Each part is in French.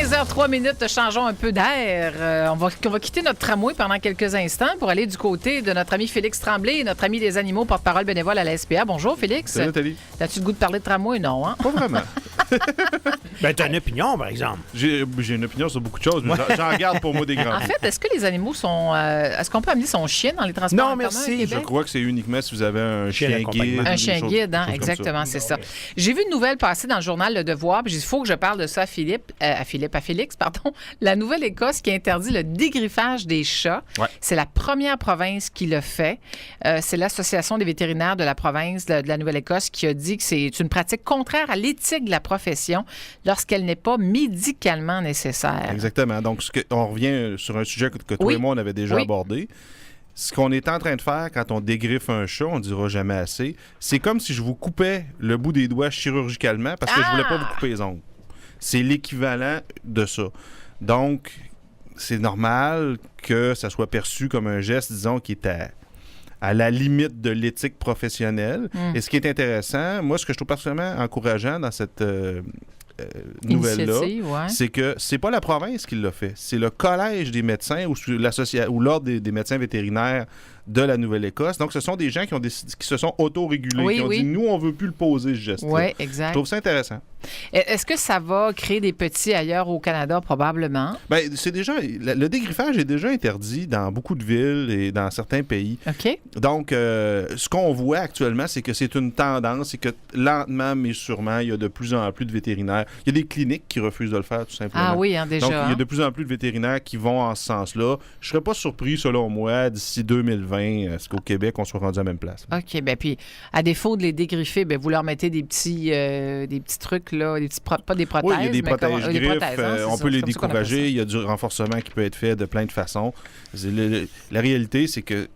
15h03, changeons un peu d'air. On va quitter notre tramway pendant quelques instants pour aller du côté de notre ami Félix Tremblay, notre ami des animaux, porte-parole bénévole à la SPA. Bonjour, Félix. Salut, Nathalie. As-tu le goût de parler de tramway? Non, hein? Pas vraiment. Ben, t'as une opinion, par exemple. J'ai une opinion sur beaucoup de choses, mais j'en garde pour moi des grands. En fait, est-ce que les animaux sont... est-ce qu'on peut amener son chien dans les transports Non, en commun merci. au Québec? Je crois que c'est uniquement si vous avez un chien d'accompagnement. guide. Un des chien choses- guide, hein? choses comme Exactement, c'est ça. Ouais. J'ai vu une nouvelle passer dans le journal Le Devoir, puis j'ai dit, il faut que je parle de ça à Félix, pardon. La Nouvelle-Écosse qui interdit le dégriffage des chats. Ouais. C'est la première province qui le fait. C'est l'Association des vétérinaires de la province de la Nouvelle-Écosse qui a dit que c'est une pratique contraire à l'éthique de la profession lorsqu'elle n'est pas médicalement nécessaire. Exactement. Donc, on revient sur un sujet que toi Oui. et moi, on avait déjà Oui. abordé. Ce qu'on est en train de faire quand on dégriffe un chat, on ne dira jamais assez, c'est comme si je vous coupais le bout des doigts chirurgicalement parce que je voulais pas vous couper les ongles. C'est l'équivalent de ça. Donc, c'est normal que ça soit perçu comme un geste, disons, qui est à la limite de l'éthique professionnelle. Et ce qui est intéressant, moi, ce que je trouve particulièrement encourageant dans cette nouvelle-là, Initiative, ouais. c'est que c'est pas la province qui l'a fait. C'est le Collège des médecins ou l'Ordre des médecins vétérinaires de la Nouvelle-Écosse. Donc, ce sont des gens qui se sont autorégulés, Oui, qui ont oui. dit, nous, on veut plus le poser, ce geste-là. Oui, Je exact. trouve ça intéressant. Est-ce que ça va créer des petits ailleurs au Canada? Probablement. Ben, le dégriffage est déjà interdit dans beaucoup de villes et dans certains pays. OK? Donc, ce qu'on voit actuellement, c'est que c'est une tendance, c'est que lentement, mais sûrement, il y a de plus en plus de vétérinaires. Il y a des cliniques qui refusent de le faire, tout simplement. Ah oui, hein, déjà. Donc, il y a hein? de plus en plus de vétérinaires qui vont en ce sens-là. Je ne serais pas surpris, selon moi, d'ici 2020, est-ce qu'au Québec, on soit rendu à la même place. OK, bien, puis à défaut de les dégriffer, bien, vous leur mettez des petits trucs, là, pas des prothèses. Oui, il y a des mais protèges-griffes, des prothèses, hein, c'est on ça, peut c'est les comme ça qu'on appelle ça. décourager, il y a du renforcement qui peut être fait de plein de façons. La réalité, c'est que,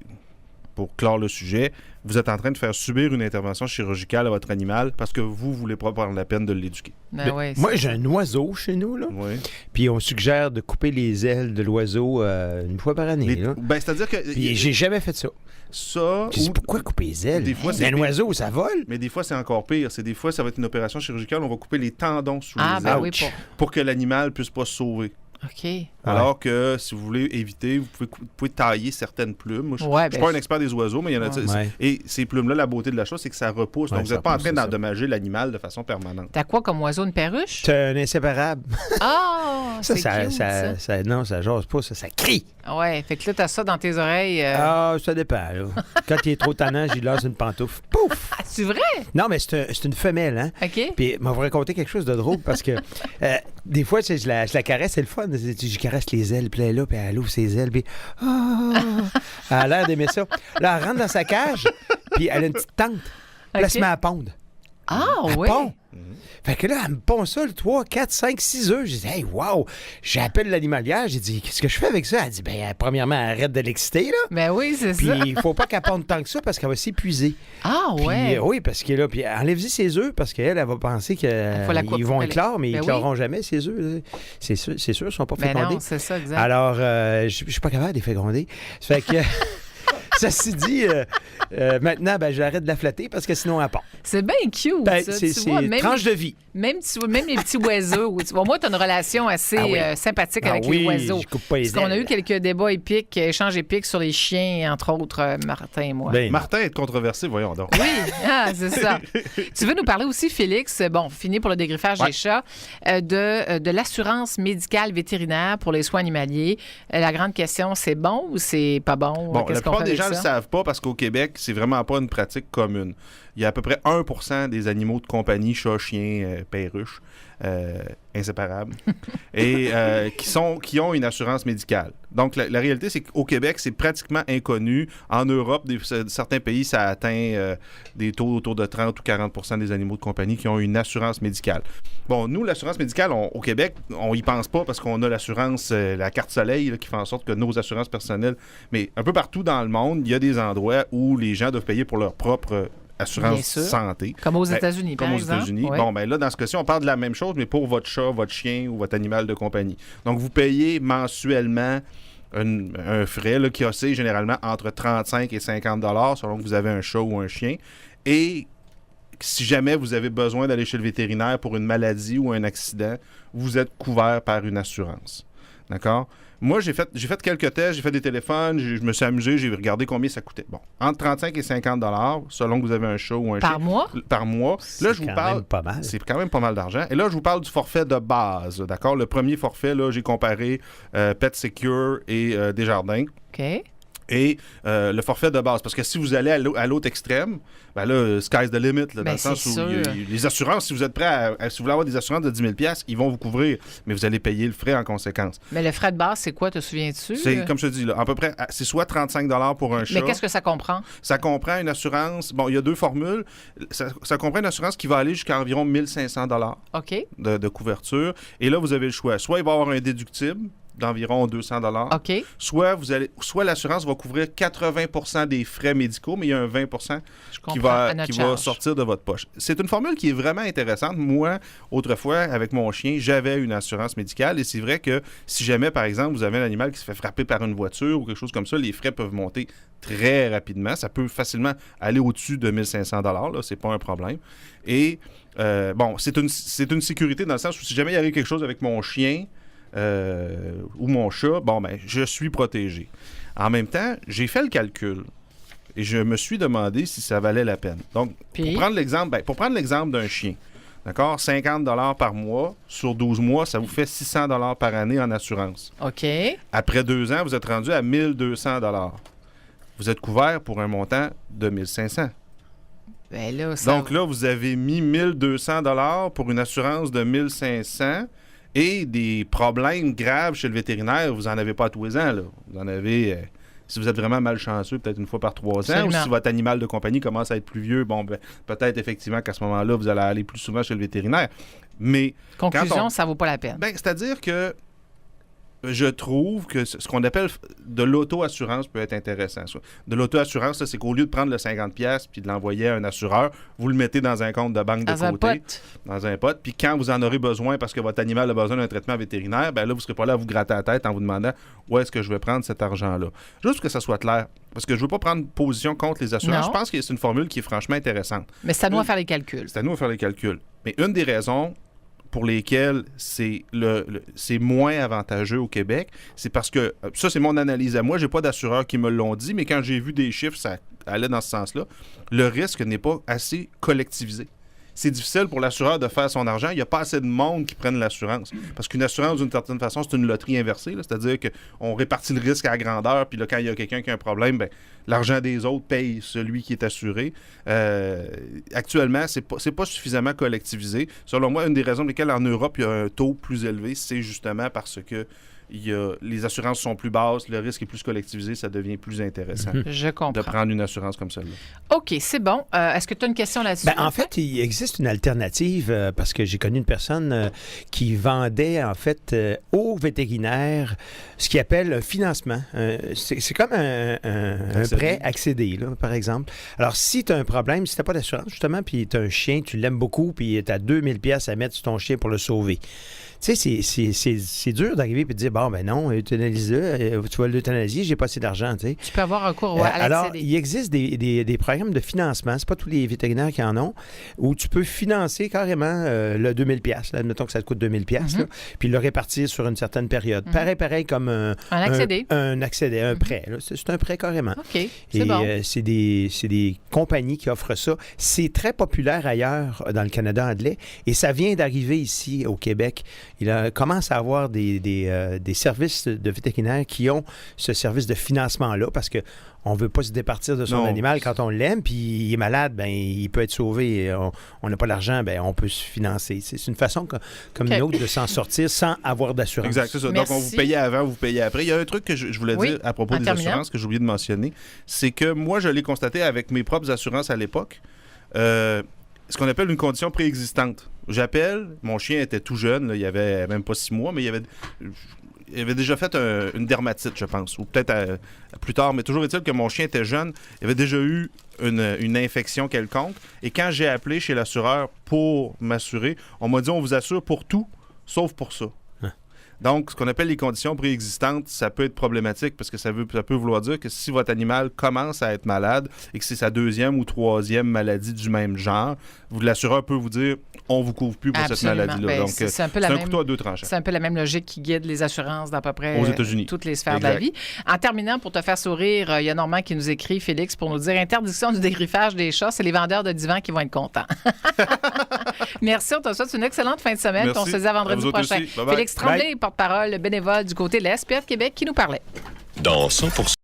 pour clore le sujet, vous êtes en train de faire subir une intervention chirurgicale à votre animal parce que vous ne voulez pas prendre la peine de l'éduquer. Ben Ben, ouais, moi, j'ai un oiseau chez nous, là. Oui. Puis on suggère de couper les ailes de l'oiseau une fois par année. Là. Ben, c'est-à-dire que Puis j'ai jamais fait ça. ça... J'ai dit, pourquoi couper les ailes? Des fois, C'est un c'est- oiseau, ça vole. Mais des fois, c'est encore pire. Des fois, ça va être une opération chirurgicale. On va couper les tendons sous Ah, les ben ailes oui, pour que l'animal puisse pas se sauver. OK. Alors que si vous voulez éviter, vous pouvez tailler certaines plumes. Moi, je Ouais, ne suis ben, pas un expert des oiseaux, mais il y en a. Ouais. Et ces plumes-là, la beauté de la chose, c'est que ça repousse. Ouais, Donc, vous ça n'êtes pas en repousse, train c'est ça. d'endommager l'animal de façon permanente. T'as quoi comme oiseau, une perruche? C'est un inséparable. Ah, c'est cute, ça. Non, ça jase pas, ça crie. Ouais, fait que là, t'as ça dans tes oreilles. Ah, ça dépend, là. Quand il est trop tannant, j'y lance une pantoufle. Pouf! Ah, c'est vrai? Non, mais c'est une femelle, hein? OK. Puis, m'a vous raconter quelque chose de drôle parce que des fois, je la caresse, c'est le fun. Je caresse les ailes, puis elle est là, puis elle ouvre ses ailes, puis elle a l'air d'aimer ça. Là, elle rentre dans sa cage, puis elle a une petite tente. Puis là, elle se OK. met à pondre. Ah, Elle oui. pond. Fait que là, elle me pond ça, le 3, 4, 5, 6 œufs. J'ai dit, hey, wow! J'appelle l'animalière. J'ai dit, qu'est-ce que je fais avec ça? Elle dit, ben, premièrement, arrête de l'exciter, là. Ben oui, c'est Puis ça. il faut pas qu'elle ponde tant que ça parce qu'elle va s'épuiser. Ah, Puis, ouais. oui, parce que là, puis enlève-y ses œufs parce qu'elle, elle va penser qu'ils faut la vont éclore, mais ils Ben écloreront jamais ses œufs. Là. C'est sûr, ils ne sont pas Ben fécondés. non, c'est ça, exact. Alors, je suis pas capable de les féconder. Ça fait que, ceci dit, maintenant, ben, j'arrête de la flatter parce que sinon, elle part. C'est bien cute, Ben, ça. c'est Tu vois, même, tranche de vie. même les petits oiseaux. Au moins, tu as une relation assez Ah oui. sympathique Ah avec oui, les oiseaux. je coupe pas les Parce qu'on a ailes. eu quelques débats épiques, échanges épiques sur les chiens, entre autres, Martin et moi. Ben, Martin est controversé, voyons donc. Oui, c'est ça. Tu veux nous parler aussi, Félix, fini pour le dégriffage des chats, de l'assurance médicale vétérinaire pour les soins animaliers. La grande question, c'est bon ou c'est pas bon? Bon, la Qu'est-ce qu'on plupart fait des avec gens ne le ça? savent pas parce qu'au Québec, c'est vraiment pas une pratique commune. Il y a à peu près 1% des animaux de compagnie, chats, chiens, perruches, inséparables, et qui ont une assurance médicale. Donc, la réalité, c'est qu'au Québec, c'est pratiquement inconnu. En Europe, certains pays, ça atteint des taux autour de 30 ou 40% des animaux de compagnie qui ont une assurance médicale. Bon, nous, l'assurance médicale, au Québec, on y pense pas parce qu'on a l'assurance, la carte soleil, là, qui fait en sorte que nos assurances personnelles, mais un peu partout dans le monde, il y a des endroits où les gens doivent payer pour leur propre Bien assurance sûr. santé. Comme aux Ben, États-Unis, par Comme aux exemple. États-Unis. Oui. Bon, ben là, dans ce cas-ci, on parle de la même chose, mais pour votre chat, votre chien ou votre animal de compagnie. Donc, vous payez mensuellement un frais là, qui oscille généralement entre 35 et 50 $ selon que vous avez un chat ou un chien. Et si jamais vous avez besoin d'aller chez le vétérinaire pour une maladie ou un accident, vous êtes couvert par une assurance. D'accord? Moi, j'ai fait quelques tests, j'ai fait des téléphones, je me suis amusé, j'ai regardé combien ça coûtait. Bon, entre 35 et 50 $ selon que vous avez un chat ou un chien. Par mois? Par mois. Là, je vous parle. Même pas mal. C'est quand même pas mal d'argent. Et là, je vous parle du forfait de base. D'accord? Le premier forfait, là, j'ai comparé Pet Secure et Desjardins. OK. Et le forfait de base. Parce que si vous allez à l'autre extrême, ben là, sky's the limit. Là, dans le sens où les assurances, si vous êtes prêt si vous voulez avoir des assurances de 10 000 $, ils vont vous couvrir, mais vous allez payer le frais en conséquence. Mais le frais de base, c'est quoi, te souviens-tu? C'est, comme je te dis, là, à peu près, c'est soit 35 $ pour un chat. Mais qu'est-ce que ça comprend? Ça comprend une assurance. Bon, il y a deux formules. Ça comprend une assurance qui va aller jusqu'à environ 1 500 $ OK. de couverture. Et là, vous avez le choix. Soit il va y avoir un déductible d'environ 200 $. OK. Soit l'assurance va couvrir 80 % des frais médicaux, mais il y a un 20 % qui va sortir de votre poche. C'est une formule qui est vraiment intéressante. Moi, autrefois, avec mon chien, j'avais une assurance médicale et c'est vrai que si jamais, par exemple, vous avez un animal qui se fait frapper par une voiture ou quelque chose comme ça, les frais peuvent monter très rapidement. Ça peut facilement aller au-dessus de 1 500 $. Là, c'est pas un problème. Et, bon, c'est une sécurité dans le sens où si jamais il arrive quelque chose avec mon chien, ou mon chat, bon, ben, je suis protégé. En même temps, j'ai fait le calcul et je me suis demandé si ça valait la peine. Donc, pour prendre l'exemple d'un chien, d'accord, 50 $ par mois sur 12 mois, ça vous fait 600 $ par année en assurance. OK. Après 2 ans, vous êtes rendu à 1 200 $. Vous êtes couvert pour un montant de 1 500 $. Ben là, ça... Donc là, vous avez mis 1 200 $ pour une assurance de 1 500 $ et des problèmes graves chez le vétérinaire, vous n'en avez pas tous les ans. Là. Vous en avez, si vous êtes vraiment malchanceux, peut-être une fois par 3 ans. Absolument. Ou si votre animal de compagnie commence à être plus vieux, bon, ben, peut-être effectivement qu'à ce moment-là, vous allez aller plus souvent chez le vétérinaire. Mais conclusion, ça ne vaut pas la peine. Ben, c'est-à-dire que je trouve que ce qu'on appelle de l'auto-assurance peut être intéressant. Ça. De l'auto-assurance, là, c'est qu'au lieu de prendre le 50$ puis de l'envoyer à un assureur, vous le mettez dans un compte de banque de côté. Dans un pot. Puis quand vous en aurez besoin parce que votre animal a besoin d'un traitement vétérinaire, ben là, vous ne serez pas là à vous gratter la tête en vous demandant où est-ce que je vais prendre cet argent-là. Juste pour que ça soit clair. Parce que je ne veux pas prendre position contre les assurances. Non. Je pense que c'est une formule qui est franchement intéressante. Mais c'est à nous à faire les calculs. C'est à nous à faire les calculs. Mais une des raisons pour lesquels c'est moins avantageux au Québec, c'est parce que, ça c'est mon analyse à moi, j'ai pas d'assureurs qui me l'ont dit, mais quand j'ai vu des chiffres, ça allait dans ce sens-là, le risque n'est pas assez collectivisé. C'est difficile pour l'assureur de faire son argent. Il n'y a pas assez de monde qui prenne l'assurance. Parce qu'une assurance, d'une certaine façon, c'est une loterie inversée. Là. C'est-à-dire qu'on répartit le risque à grandeur, puis là, quand il y a quelqu'un qui a un problème, ben, l'argent des autres paye celui qui est assuré. Actuellement, c'est pas suffisamment collectivisé. Selon moi, une des raisons pour lesquelles en Europe, il y a un taux plus élevé, c'est justement parce que les assurances sont plus basses, le risque est plus collectivisé, ça devient plus intéressant. Je comprends. De prendre une assurance comme celle-là. OK, c'est bon. Est-ce que tu as une question là-dessus? Ben, en fait, il existe une alternative parce que j'ai connu une personne qui vendait en fait aux vétérinaires ce qu'il appelle un financement. C'est comme un prêt accédé, là, par exemple. Alors, si tu as un problème, si tu n'as pas d'assurance, justement, puis tu as un chien, tu l'aimes beaucoup, puis tu as 2000 $ à mettre sur ton chien pour le sauver. Tu sais, c'est dur d'arriver et de dire, bon, ben non, euthanalie-le, tu vas l'euthanasier, j'ai pas assez d'argent, tu sais. Tu peux avoir recours à l'accédé. Alors, il existe des programmes de financement, c'est pas tous les vétérinaires qui en ont, où tu peux financer carrément le 2000 $. Là, admettons que ça te coûte 2000 $, là, puis le répartir sur une certaine période. Pareil comme un accédé. Un accédé, un prêt. Là. C'est un prêt carrément. OK, c'est bon. C'est des compagnies qui offrent ça. C'est très populaire ailleurs dans le Canada anglais et ça vient d'arriver ici au Québec. Il commence à avoir des services de vétérinaires qui ont ce service de financement-là parce qu'on ne veut pas se départir de son animal quand on l'aime, puis il est malade, ben il peut être sauvé. On n'a pas l'argent, ben on peut se financer. C'est une façon comme une autre de s'en sortir sans avoir d'assurance. Exact, c'est ça. Merci. Donc, on vous payait avant, vous payez après. Il y a un truc que je voulais dire à propos des assurances que j'ai oublié de mentionner. C'est que moi, je l'ai constaté avec mes propres assurances à l'époque. Ce qu'on appelle une condition préexistante. J'appelle, mon chien était tout jeune, là, il avait même pas 6 mois, mais il avait déjà fait une dermatite, je pense, ou peut-être plus tard, mais toujours est-il que mon chien était jeune, il avait déjà eu une infection quelconque, et quand j'ai appelé chez l'assureur pour m'assurer, on m'a dit on vous assure pour tout, sauf pour ça. Donc, ce qu'on appelle les conditions préexistantes, ça peut être problématique parce que ça peut vouloir dire que si votre animal commence à être malade et que c'est sa 2e ou 3e maladie du même genre, l'assureur peut vous dire on vous couvre plus pour cette maladie-là. Ben, donc, c'est un peu couteau à deux tranchants. C'est un peu la même logique qui guide les assurances d'à peu près aux États-Unis. Toutes les sphères de la vie. En terminant, pour te faire sourire, il y a Normand qui nous écrit, Félix, pour nous dire interdiction du dégriffage des chats, c'est les vendeurs de divans qui vont être contents. Merci, on te souhaite une excellente fin de semaine. Merci. On se dit à vendredi prochain. Bye bye. Félix Tremblay, porte-parole bénévole du côté de la SPF Québec, qui nous parlait. Dans 100%.